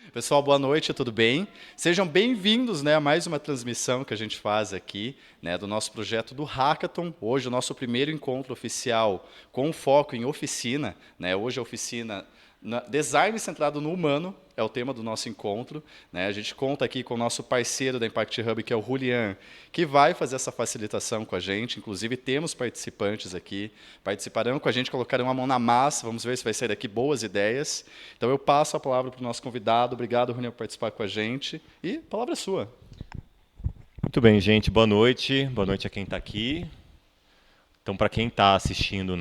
Pessoal, boa noite, tudo bem? Sejam bem-vindos, a mais uma transmissão que a gente faz aqui, do nosso projeto do Hackathon. Hoje o nosso primeiro encontro oficial com foco em oficina, Hoje a oficina Design centrado no humano é o tema do nosso encontro, A gente conta aqui com o nosso parceiro da Impact Hub, que é o Julian, que vai fazer essa facilitação com a gente. Inclusive temos participantes aqui, participarão com a gente, colocarão a mão na massa. Vamos ver se vai sair daqui boas ideias. Então eu passo a palavra para o nosso convidado. Obrigado, Julian, por participar com a gente. E a palavra é sua. Muito bem, gente. Boa noite. Boa noite a quem está aqui. Então, para quem está assistindo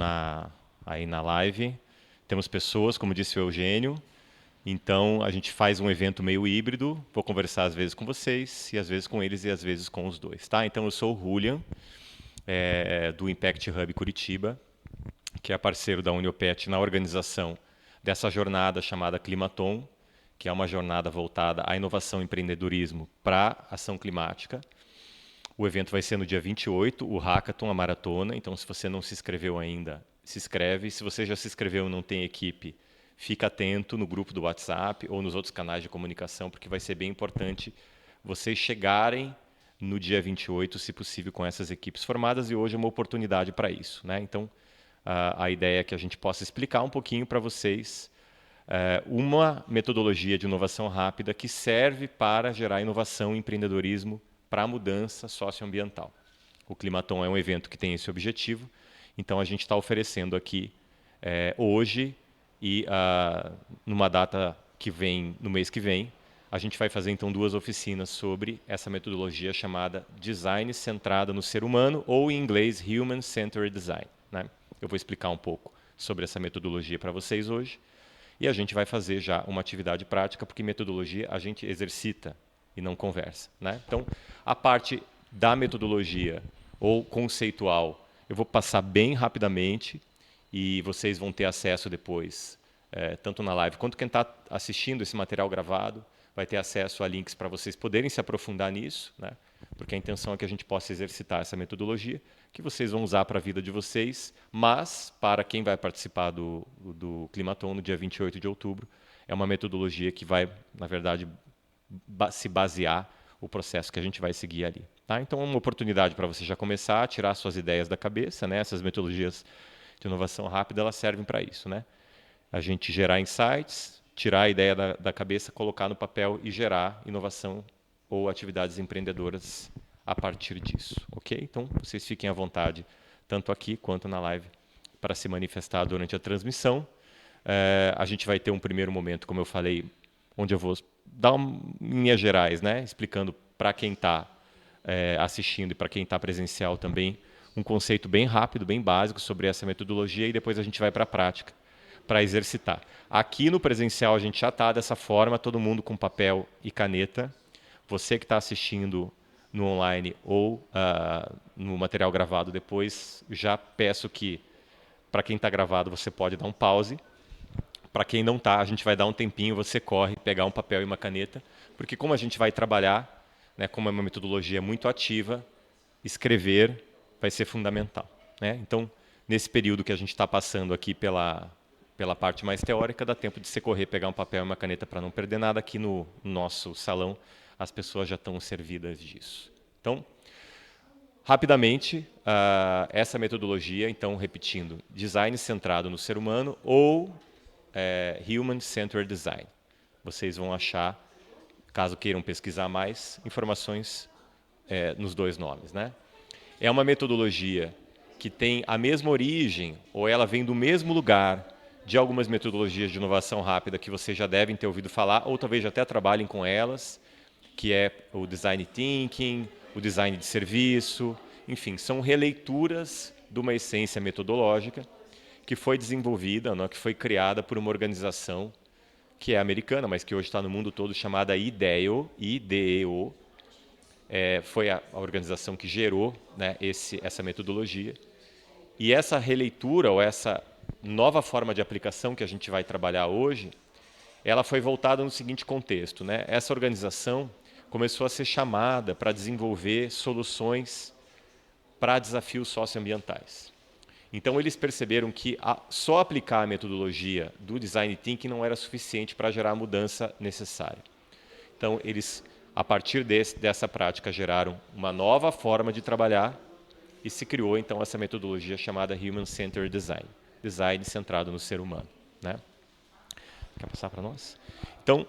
aí na live, temos pessoas, como disse o Eugênio. Então, a gente faz um evento meio híbrido. Vou conversar às vezes com vocês, e às vezes com eles, e às vezes com os dois. Tá? Então, eu sou o Julian, do Impact Hub Curitiba, que é parceiro da Uniopet na organização dessa jornada chamada Climaton, que é uma jornada voltada à inovação e empreendedorismo para ação climática. O evento vai ser no dia 28, o Hackathon, a maratona. Então, se você não se inscreveu ainda, se inscreve. Se você já se inscreveu e não tem equipe, fica atento no grupo do WhatsApp ou nos outros canais de comunicação, porque vai ser bem importante vocês chegarem no dia 28, se possível, com essas equipes formadas. E hoje é uma oportunidade para isso. Então, a ideia é que a gente possa explicar um pouquinho para vocês uma metodologia de inovação rápida que serve para gerar inovação e empreendedorismo para a mudança socioambiental. O Climaton é um evento que tem esse objetivo, então a gente está oferecendo aqui hoje e numa data que vem, no mês que vem, a gente vai fazer então 2 oficinas sobre essa metodologia chamada Design Centrada no Ser Humano, ou em inglês Human Centered Design. Eu vou explicar um pouco sobre essa metodologia para vocês hoje. E a gente vai fazer já uma atividade prática, porque metodologia a gente exercita e não conversa. Então, a parte da metodologia ou conceitual, eu vou passar bem rapidamente e vocês vão ter acesso depois, tanto na live quanto quem está assistindo esse material gravado, vai ter acesso a links para vocês poderem se aprofundar nisso, porque a intenção é que a gente possa exercitar essa metodologia, que vocês vão usar para a vida de vocês, mas para quem vai participar do Climaton no dia 28 de outubro, é uma metodologia que vai, na verdade, se basear o processo que a gente vai seguir ali. Então, é uma oportunidade para você já começar a tirar suas ideias da cabeça. Essas metodologias de inovação rápida, elas servem para isso. A gente gerar insights, tirar a ideia da cabeça, colocar no papel e gerar inovação ou atividades empreendedoras a partir disso, ok? Então, vocês fiquem à vontade, tanto aqui quanto na live, para se manifestar durante a transmissão. A gente vai ter um primeiro momento, como eu falei, onde eu vou dar linhas gerais, explicando para quem está assistindo e para quem está presencial também, um conceito bem rápido, bem básico sobre essa metodologia, e depois a gente vai para a prática, para exercitar. Aqui no presencial a gente já está dessa forma, todo mundo com papel e caneta. Você que está assistindo no online ou no material gravado depois, já peço que, para quem está gravado, você pode dar um pause. Para quem não está, a gente vai dar um tempinho, você corre, pegar um papel e uma caneta, porque como a gente vai trabalhar, como é uma metodologia muito ativa, escrever vai ser fundamental. Então, nesse período que a gente está passando aqui pela parte mais teórica, dá tempo de você correr, pegar um papel e uma caneta para não perder nada. Aqui no nosso salão, as pessoas já estão servidas disso. Então, rapidamente, essa metodologia, então, repetindo, design centrado no ser humano ou Human Centered Design. Vocês vão achar, caso queiram pesquisar mais, informações nos 2 nomes. É uma metodologia que tem a mesma origem, ou ela vem do mesmo lugar de algumas metodologias de inovação rápida que vocês já devem ter ouvido falar, ou talvez até trabalhem com elas, que é o Design Thinking, o Design de Serviço, enfim, são releituras de uma essência metodológica que foi desenvolvida, que foi criada por uma organização que é americana, mas que hoje está no mundo todo, chamada IDEO, IDEO. Foi a organização que gerou essa metodologia. E essa releitura, ou essa nova forma de aplicação que a gente vai trabalhar hoje, ela foi voltada no seguinte contexto. Essa organização começou a ser chamada para desenvolver soluções para desafios socioambientais. Então, eles perceberam que só aplicar a metodologia do Design Thinking não era suficiente para gerar a mudança necessária. Então, eles, a partir dessa prática, geraram uma nova forma de trabalhar e se criou, então, essa metodologia chamada Human Centered Design, design centrado no ser humano, né? Quer passar para nós? Então,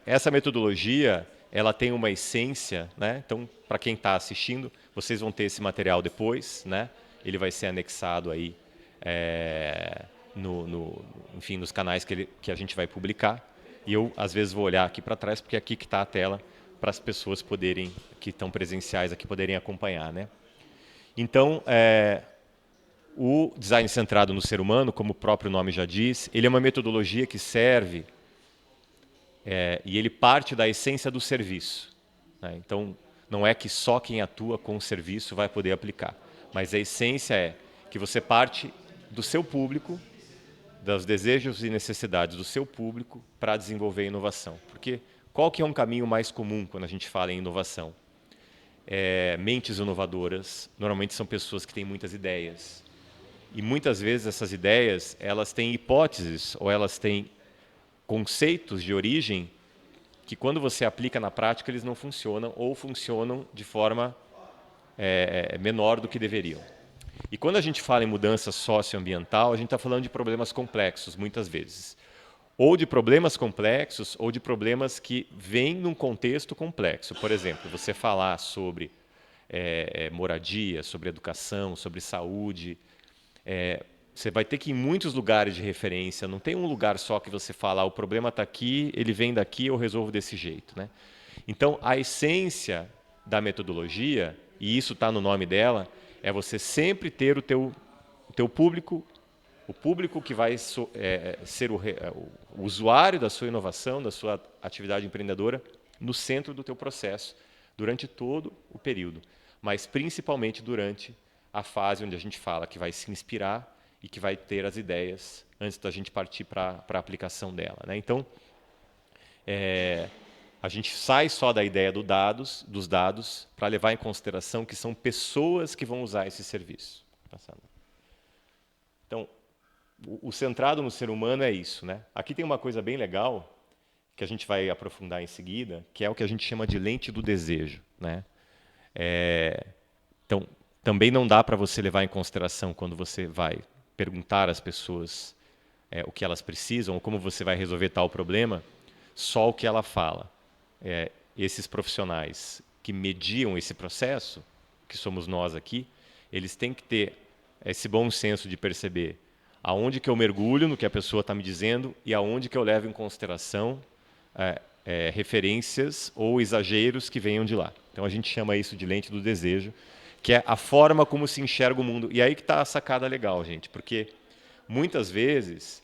essa metodologia, ela tem uma essência, né? Então, para quem está assistindo, vocês vão ter esse material depois, né? Ele vai ser anexado aí, enfim, nos canais que a gente vai publicar. E eu, às vezes, vou olhar aqui para trás, porque é aqui que está a tela, para as pessoas poderem, que estão presenciais aqui, poderem acompanhar, né? Então, o design centrado no ser humano, como o próprio nome já diz, ele é uma metodologia que serve e ele parte da essência do serviço, né? Então, não é que só quem atua com o serviço vai poder aplicar, mas a essência é que você parte do seu público, dos desejos e necessidades do seu público para desenvolver inovação. Porque qual que é um caminho mais comum quando a gente fala em inovação? Mentes inovadoras, normalmente são pessoas que têm muitas ideias. E muitas vezes essas ideias, elas têm hipóteses ou elas têm conceitos de origem que quando você aplica na prática eles não funcionam ou funcionam de forma menor do que deveriam. E quando a gente fala em mudança socioambiental, a gente está falando de problemas complexos, muitas vezes. Ou de problemas complexos, ou de problemas que vêm num contexto complexo. Por exemplo, você falar sobre moradia, sobre educação, sobre saúde, você vai ter que ir em muitos lugares de referência, não tem um lugar só que você fala, o problema está aqui, ele vem daqui, eu resolvo desse jeito, né? Então, a essência da metodologia, e isso está no nome dela, é você sempre ter o teu público, o público que vai ser o usuário da sua inovação, da sua atividade empreendedora, no centro do teu processo, durante todo o período, mas principalmente durante a fase onde a gente fala que vai se inspirar e que vai ter as ideias antes da gente partir para a aplicação dela, né? Então, a gente sai só da ideia dos dados para levar em consideração que são pessoas que vão usar esse serviço. Então, o centrado no ser humano é isso, né? Aqui tem uma coisa bem legal que a gente vai aprofundar em seguida, que é o que a gente chama de lente do desejo, né? Então, também não dá para você levar em consideração quando você vai perguntar às pessoas o que elas precisam ou como você vai resolver tal problema, só o que ela fala. Esses profissionais que mediam esse processo, que somos nós aqui, eles têm que ter esse bom senso de perceber aonde que eu mergulho no que a pessoa está me dizendo e aonde que eu levo em consideração referências ou exageros que venham de lá. Então, a gente chama isso de lente do desejo, que é a forma como se enxerga o mundo. E aí que está a sacada legal, gente, porque muitas vezes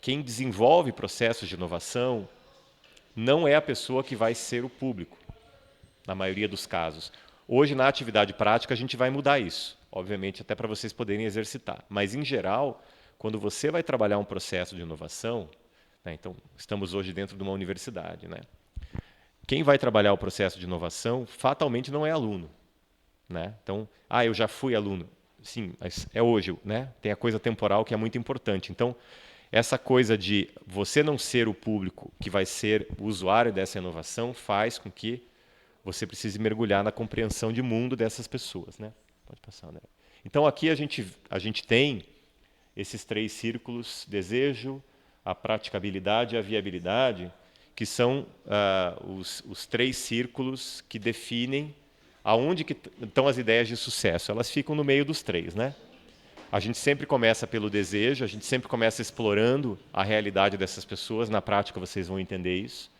quem desenvolve processos de inovação não é a pessoa que vai ser o público, na maioria dos casos. Hoje, na atividade prática, a gente vai mudar isso, obviamente, até para vocês poderem exercitar. Mas, em geral, quando você vai trabalhar um processo de inovação, né, então, estamos hoje dentro de uma universidade, né? Quem vai trabalhar o processo de inovação, fatalmente não é aluno, né? Então, eu já fui aluno. Sim, mas é hoje, né? Tem a coisa temporal que é muito importante. Então, essa coisa de você não ser o público que vai ser o usuário dessa inovação faz com que você precise mergulhar na compreensão de mundo dessas pessoas, né? Pode passar, André. Então, aqui a gente tem esses 3 círculos: desejo, a praticabilidade e a viabilidade, que são os 3 círculos que definem aonde que estão as ideias de sucesso. Elas ficam no meio dos 3, né? A gente sempre começa pelo desejo, a gente sempre começa explorando a realidade dessas pessoas. Na prática, vocês vão entender isso.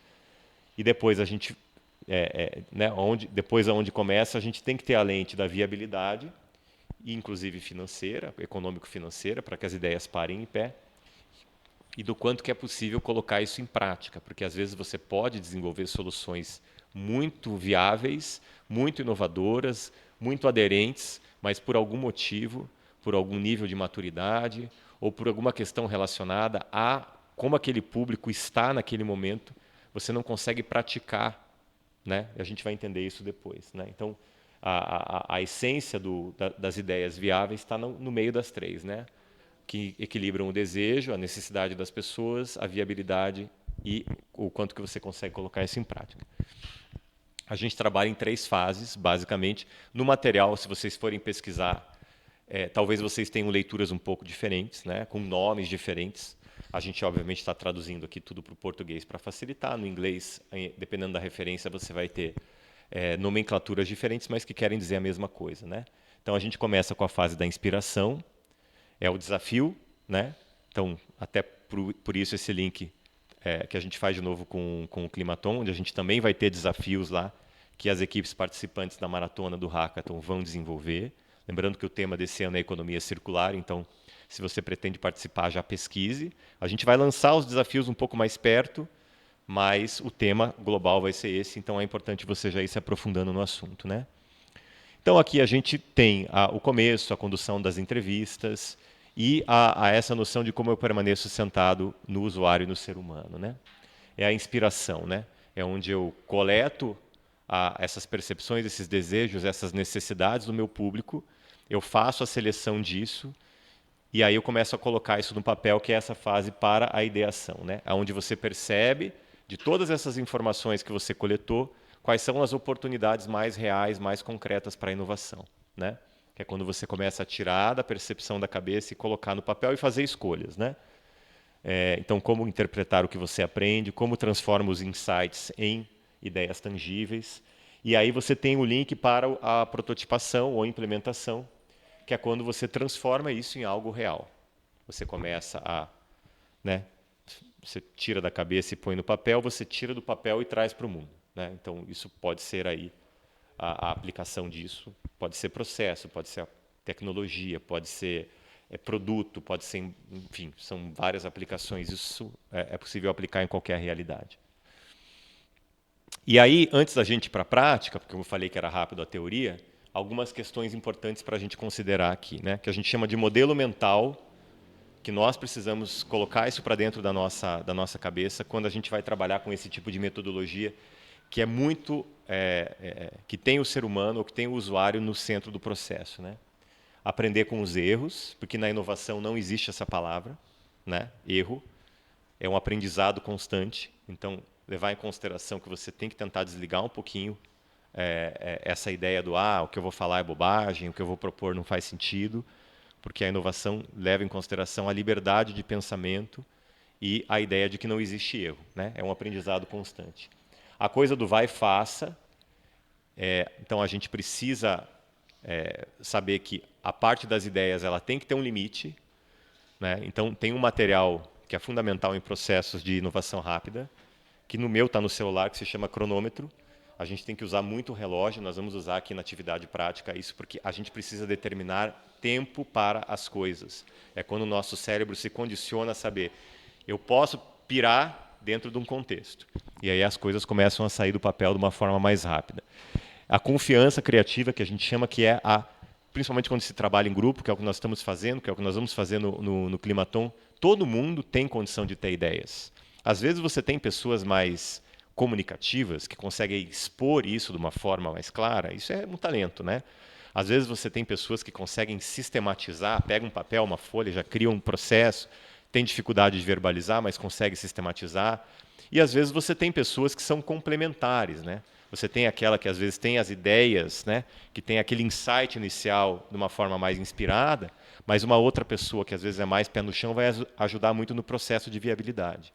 E depois a gente, depois aonde começa, a gente tem que ter a lente da viabilidade, inclusive financeira, econômico-financeira, para que as ideias parem em pé, e do quanto que é possível colocar isso em prática, porque às vezes você pode desenvolver soluções muito viáveis, muito inovadoras, muito aderentes, mas por algum motivo, por algum nível de maturidade ou por alguma questão relacionada a como aquele público está naquele momento, você não consegue praticar, né? A gente vai entender isso depois, né? Então, a essência das ideias viáveis está no meio das três, né? Que equilibram o desejo, a necessidade das pessoas, a viabilidade e o quanto que você consegue colocar isso em prática. A gente trabalha em 3 fases, basicamente. No material, se vocês forem pesquisar, talvez vocês tenham leituras um pouco diferentes, né? Com nomes diferentes. A gente, obviamente, está traduzindo aqui tudo para o português para facilitar. No inglês, dependendo da referência, você vai ter nomenclaturas diferentes, mas que querem dizer a mesma coisa, né? Então, a gente começa com a fase da inspiração, é o desafio, né? Então, até por isso esse link que a gente faz de novo com o Climaton, onde a gente também vai ter desafios lá que as equipes participantes da maratona do Hackathon vão desenvolver. Lembrando que o tema desse ano é economia circular, então, se você pretende participar, já pesquise. A gente vai lançar os desafios um pouco mais perto, mas o tema global vai ser esse, então é importante você já ir se aprofundando no assunto, né? Então, aqui a gente tem o começo, a condução das entrevistas e a essa noção de como eu permaneço sentado no usuário e no ser humano, né? É a inspiração, né? É onde eu coleto essas percepções, esses desejos, essas necessidades do meu público, eu faço a seleção disso e aí eu começo a colocar isso no papel, que é essa fase para a ideação, né? Onde você percebe, de todas essas informações que você coletou, quais são as oportunidades mais reais, mais concretas para a inovação, né? Que é quando você começa a tirar da percepção da cabeça e colocar no papel e fazer escolhas, né? Então, como interpretar o que você aprende, como transforma os insights em ideias tangíveis. E aí você tem o link para a prototipação ou implementação, que é quando você transforma isso em algo real. Você começa né, você tira da cabeça e põe no papel, você tira do papel e traz para o mundo, né? Então, isso pode ser aí a aplicação disso, pode ser processo, pode ser tecnologia, pode ser produto, pode ser, enfim, são várias aplicações. Isso é possível aplicar em qualquer realidade. E aí, antes da gente ir para a prática, porque eu falei que era rápido a teoria, algumas questões importantes para a gente considerar aqui, né? Que a gente chama de modelo mental, que nós precisamos colocar isso para dentro da nossa cabeça quando a gente vai trabalhar com esse tipo de metodologia que é muito que tem o ser humano ou que tem o usuário no centro do processo, né? Aprender com os erros, porque na inovação não existe essa palavra, né? Erro é um aprendizado constante. Então, levar em consideração que você tem que tentar desligar um pouquinho essa ideia do o que eu vou falar é bobagem, o que eu vou propor não faz sentido, porque a inovação leva em consideração a liberdade de pensamento e a ideia de que não existe erro, né? É um aprendizado constante. A coisa do vai e faça, então a gente precisa saber que a parte das ideias ela tem que ter um limite, né? Então tem um material que é fundamental em processos de inovação rápida, que no meu está no celular, que se chama cronômetro. A gente tem que usar muito o relógio, nós vamos usar aqui na atividade prática isso porque a gente precisa determinar tempo para as coisas. É quando o nosso cérebro se condiciona a saber, eu posso pirar dentro de um contexto. E aí as coisas começam a sair do papel de uma forma mais rápida. A confiança criativa, que a gente chama que é principalmente quando se trabalha em grupo, que é o que nós estamos fazendo, que é o que nós vamos fazer no Climaton, todo mundo tem condição de ter ideias. Às vezes você tem pessoas mais comunicativas que conseguem expor isso de uma forma mais clara, isso é um talento, né? Às vezes você tem pessoas que conseguem sistematizar, pega um papel, uma folha, já cria um processo, tem dificuldade de verbalizar, mas consegue sistematizar. E às vezes você tem pessoas que são complementares, né? Você tem aquela que às vezes tem as ideias, né? Que tem aquele insight inicial de uma forma mais inspirada, mas uma outra pessoa que às vezes é mais pé no chão vai ajudar muito no processo de viabilidade.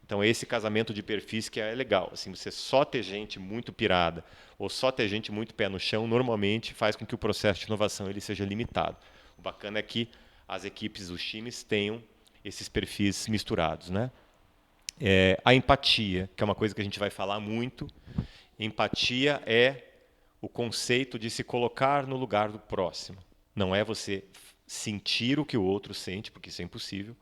Então, esse casamento de perfis que é legal. Assim, você só ter gente muito pirada ou só ter gente muito pé no chão, normalmente faz com que o processo de inovação ele seja limitado. O bacana é que as equipes, os times, tenham esses perfis misturados, né? A empatia, que é uma coisa que a gente vai falar muito. Empatia é o conceito de se colocar no lugar do próximo. Não é você sentir o que o outro sente, porque isso é impossível,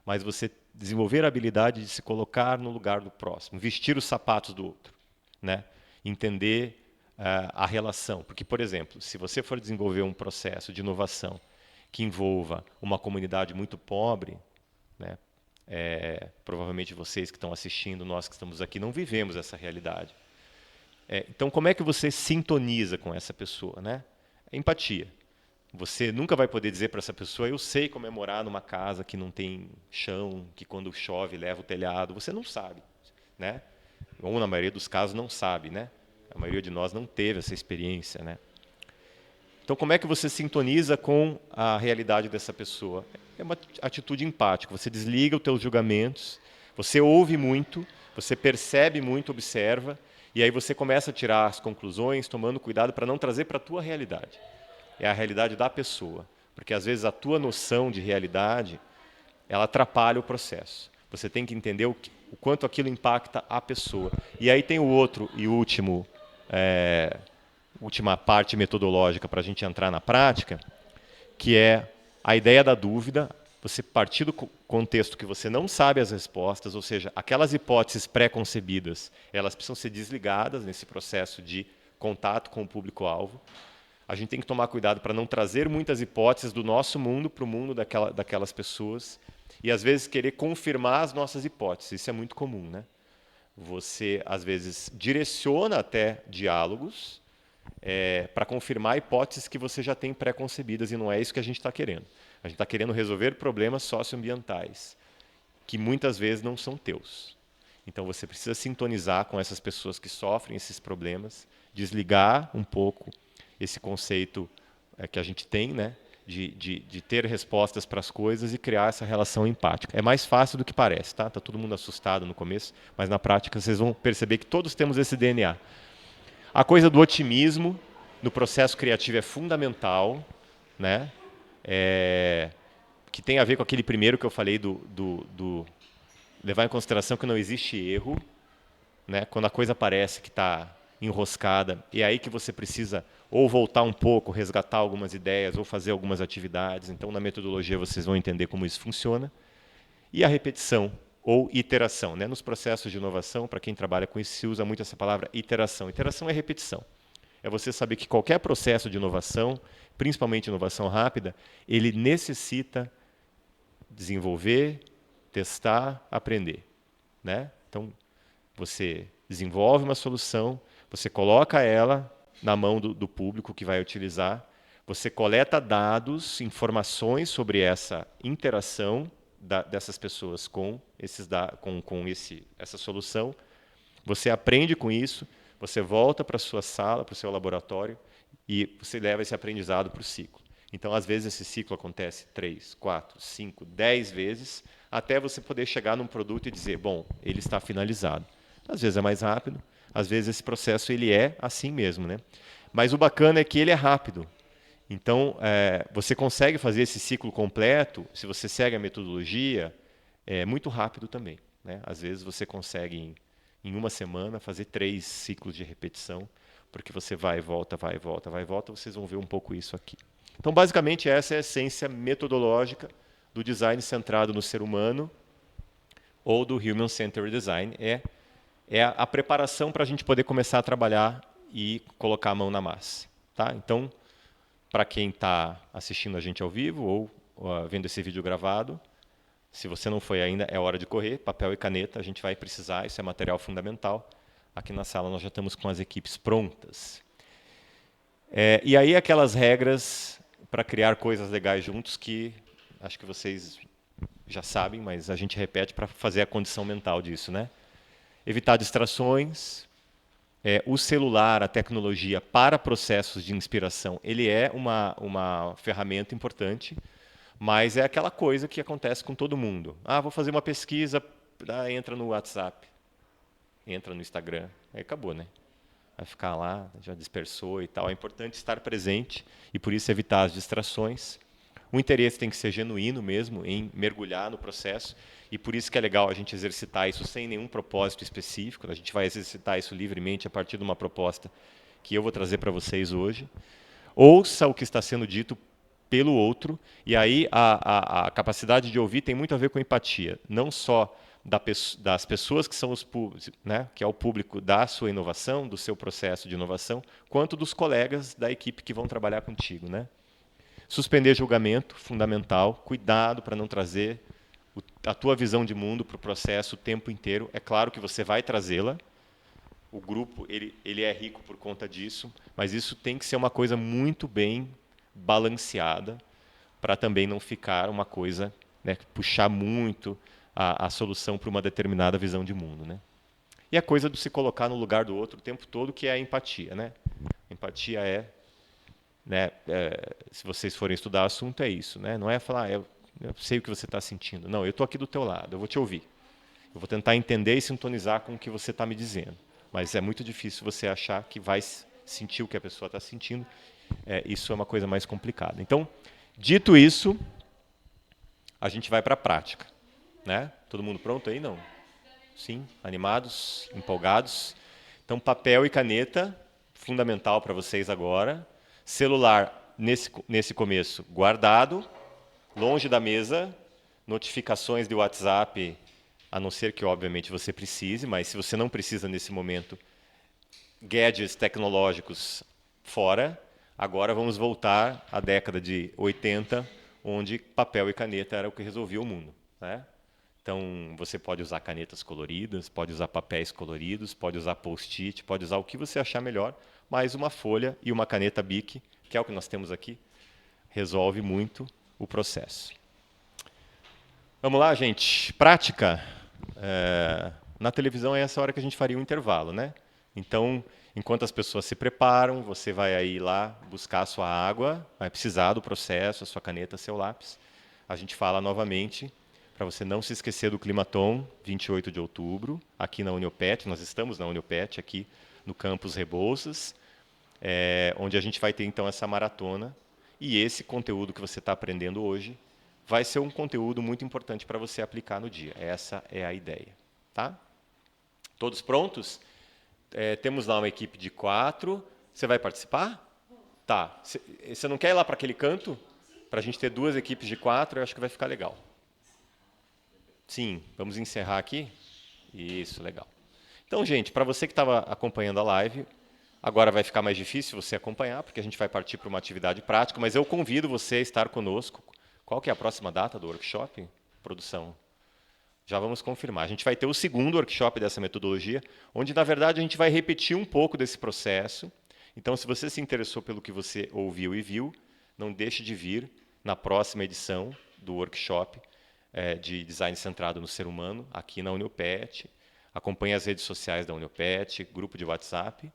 mas você desenvolver a habilidade de se colocar no lugar do próximo, vestir os sapatos do outro, né? Entender a relação. Porque, por exemplo, se você for desenvolver um processo de inovação que envolva uma comunidade muito pobre, né? Provavelmente vocês que estão assistindo, nós que estamos aqui, não vivemos essa realidade. Então, como é que você sintoniza com essa pessoa, né? Empatia. Você nunca vai poder dizer para essa pessoa: eu sei como é morar numa casa que não tem chão, que quando chove leva o telhado. Você não sabe, né? Ou na maioria dos casos não sabe, né? A maioria de nós não teve essa experiência, né? Então, como é que você sintoniza com a realidade dessa pessoa? É uma atitude empática. Você desliga os teus julgamentos, você ouve muito, você percebe muito, observa, e aí você começa a tirar as conclusões, tomando cuidado para não trazer para a tua realidade. É a realidade da pessoa, porque às vezes a tua noção de realidade, ela atrapalha o processo. Você tem que entender o quanto aquilo impacta a pessoa. E aí tem o outro e última parte metodológica para a gente entrar na prática, que é a ideia da dúvida. Você partir do contexto que você não sabe as respostas, ou seja, aquelas hipóteses pré-concebidas, elas precisam ser desligadas nesse processo de contato com o público-alvo. A gente tem que tomar cuidado para não trazer muitas hipóteses do nosso mundo para o mundo daquelas pessoas e, às vezes, querer confirmar as nossas hipóteses. Isso é muito comum, né? Você, às vezes, direciona até diálogos para confirmar hipóteses que você já tem pré-concebidas, e não é isso que a gente está querendo. A gente está querendo resolver problemas socioambientais, que muitas vezes não são teus. Então, você precisa sintonizar com essas pessoas que sofrem esses problemas, desligar um pouco esse conceito que a gente tem, né, de ter respostas para as coisas e criar essa relação empática. É mais fácil do que parece, tá? Tá todo mundo assustado no começo, mas na prática vocês vão perceber que todos temos esse DNA. A coisa do otimismo no processo criativo é fundamental, né? Que tem a ver com aquele primeiro que eu falei do levar em consideração que não existe erro, né? Quando a coisa parece que está enroscada, é aí que você precisa ou voltar um pouco, resgatar algumas ideias, ou fazer algumas atividades. Então, na metodologia, vocês vão entender como isso funciona. E a repetição, ou iteração. Né? Nos processos de inovação, para quem trabalha com isso, se usa muito essa palavra iteração. Iteração é repetição. É você saber que qualquer processo de inovação, principalmente inovação rápida, ele necessita desenvolver, testar, aprender. Né? Então, você desenvolve uma solução, você coloca ela na mão do público que vai utilizar, você coleta dados, informações sobre essa interação dessas pessoas com essa solução, você aprende com isso, você volta para a sua sala, para o seu laboratório, e você leva esse aprendizado para o ciclo. Então, às vezes, esse ciclo acontece 3, 4, 5, 10 vezes, até você poder chegar num produto e dizer, bom, ele está finalizado. Às vezes é mais rápido, às vezes esse processo ele é assim mesmo, né? Mas o bacana é que ele é rápido. Então, você consegue fazer esse ciclo completo, se você segue a metodologia, muito rápido também. Né? Às vezes você consegue, em uma semana, fazer 3 ciclos de repetição, porque você vai e volta, vai e volta, vai e volta, vocês vão ver um pouco isso aqui. Então, basicamente, essa é a essência metodológica do design centrado no ser humano, ou do Human Centered Design, é a preparação para a gente poder começar a trabalhar e colocar a mão na massa. Tá? Então, para quem está assistindo a gente ao vivo ou vendo esse vídeo gravado, se você não foi ainda, é hora de correr, papel e caneta, a gente vai precisar, isso é material fundamental. Aqui na sala nós já estamos com as equipes prontas. E aí aquelas regras para criar coisas legais juntos que acho que vocês já sabem, mas a gente repete para fazer a condição mental disso, né? Evitar distrações. O celular, a tecnologia para processos de inspiração, ele é uma ferramenta importante, mas é aquela coisa que acontece com todo mundo. Vou fazer uma pesquisa, entra no WhatsApp, entra no Instagram, aí acabou, né? Vai ficar lá, já dispersou e tal. É importante estar presente e, por isso, evitar as distrações. O interesse tem que ser genuíno mesmo em mergulhar no processo, e por isso que é legal a gente exercitar isso sem nenhum propósito específico. A gente vai exercitar isso livremente a partir de uma proposta que eu vou trazer para vocês hoje. Ouça o que está sendo dito pelo outro, e aí a capacidade de ouvir tem muito a ver com empatia, não só das pessoas que são né, que é o público da sua inovação, do seu processo de inovação, quanto dos colegas da equipe que vão trabalhar contigo, né? Suspender julgamento, fundamental. Cuidado para não trazer a tua visão de mundo para o processo o tempo inteiro. É claro que você vai trazê-la, O grupo ele é rico por conta disso, mas isso tem que ser uma coisa muito bem balanceada para também não ficar uma coisa, né, puxar muito a solução para uma determinada visão de mundo, né? E a coisa de se colocar no lugar do outro o tempo todo, que é a empatia, né? Empatia né, se vocês forem estudar o assunto, é isso, né? Não é falar, eu sei o que você está sentindo. Não, eu estou aqui do teu lado, eu vou te ouvir. Eu vou tentar entender e sintonizar com o que você está me dizendo. Mas é muito difícil você achar que vai sentir o que a pessoa está sentindo. Isso é uma coisa mais complicada. Então, dito isso, a gente vai para a prática, né? Todo mundo pronto aí? Não? Sim? Animados? Empolgados? Então, papel e caneta, fundamental para vocês agora. Celular, nesse começo, guardado, longe da mesa. Notificações de WhatsApp, a não ser que, obviamente, você precise, mas se você não precisa nesse momento, gadgets tecnológicos fora. Agora vamos voltar à década de 80, onde papel e caneta era o que resolvia o mundo, né? Então, você pode usar canetas coloridas, pode usar papéis coloridos, pode usar post-it, pode usar o que você achar melhor, mas uma folha e uma caneta Bic, que é o que nós temos aqui, resolve muito o processo. Vamos lá, gente. Prática. Na televisão é essa hora que a gente faria um intervalo, né? Então, enquanto as pessoas se preparam, você vai aí lá buscar a sua água, vai precisar do processo, a sua caneta, seu lápis. A gente fala novamente, para você não se esquecer do Climaton, 28 de outubro, aqui na Uniopet. Nós estamos na Uniopet, aqui no campus Rebouças, onde a gente vai ter, então, essa maratona. E esse conteúdo que você está aprendendo hoje vai ser um conteúdo muito importante para você aplicar no dia. Essa é a ideia. Tá? Todos prontos? Temos lá uma equipe de 4. Você vai participar? Tá. Você não quer ir lá para aquele canto? Para a gente ter 2 equipes de 4, eu acho que vai ficar legal. Sim, vamos encerrar aqui? Isso, legal. Então, gente, para você que estava acompanhando a live, agora vai ficar mais difícil você acompanhar, porque a gente vai partir para uma atividade prática, mas eu convido você a estar conosco. Qual que é a próxima data do workshop? Produção. Já vamos confirmar. A gente vai ter o segundo workshop dessa metodologia, onde, na verdade, a gente vai repetir um pouco desse processo. Então, se você se interessou pelo que você ouviu e viu, não deixe de vir na próxima edição do workshop de design centrado no ser humano, aqui na Uniopet. Acompanhe as redes sociais da Uniopet, grupo de WhatsApp.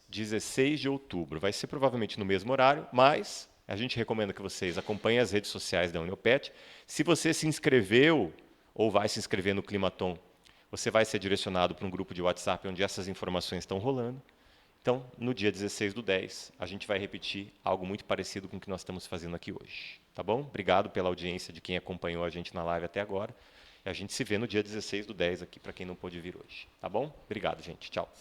16 de outubro. Vai ser provavelmente no mesmo horário, mas a gente recomenda que vocês acompanhem as redes sociais da Uniopet. Se você se inscreveu ou vai se inscrever no Climaton, você vai ser direcionado para um grupo de WhatsApp onde essas informações estão rolando. Então, no dia 16/10, a gente vai repetir algo muito parecido com o que nós estamos fazendo aqui hoje. Tá bom? Obrigado pela audiência de quem acompanhou a gente na live até agora. E a gente se vê no dia 16/10 aqui, para quem não pôde vir hoje. Tá bom? Obrigado, gente. Tchau.